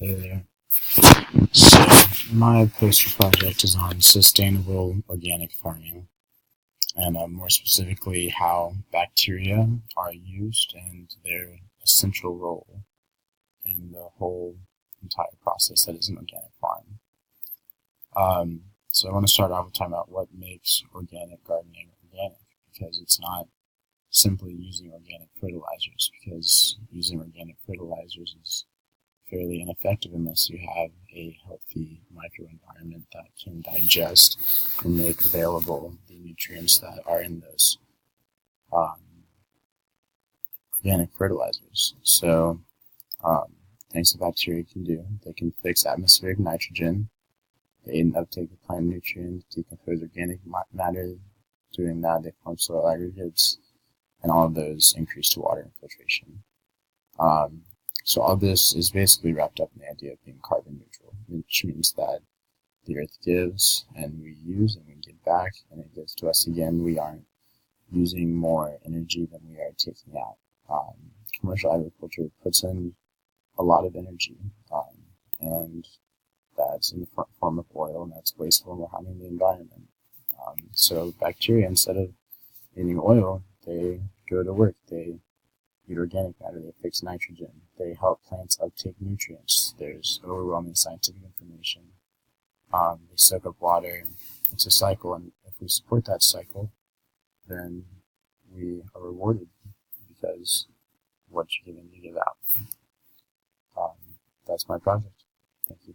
Hey there. So, my poster project is on sustainable organic farming, and more specifically, how bacteria are used and their essential role in the whole entire process that is an organic farm. So, I want to start off with talking about what makes organic gardening organic, because it's not simply using organic fertilizers, because using organic fertilizers is fairly ineffective unless you have a healthy microenvironment that can digest and make available the nutrients that are in those um, organic fertilizers. So, things that bacteria can do, they can fix atmospheric nitrogen, they aid in uptake of plant nutrients, decompose organic matter. Doing that, they form soil aggregates, and all of those increase to water infiltration. So all this is basically wrapped up in the idea of being carbon neutral, which means that the earth gives and we use and we give back and it gives to us again. We aren't using more energy than we are taking out. Commercial agriculture puts in a lot of energy, and that's in the form of oil, and that's wasteful and we're harming the environment. So bacteria, instead of eating oil, they go to work. They eat organic matter, they fix nitrogen, they help plants uptake nutrients. There's overwhelming scientific information. They soak up water. It's a cycle, and if we support that cycle, then we are rewarded because what you give in, you give out. That's my project. Thank you.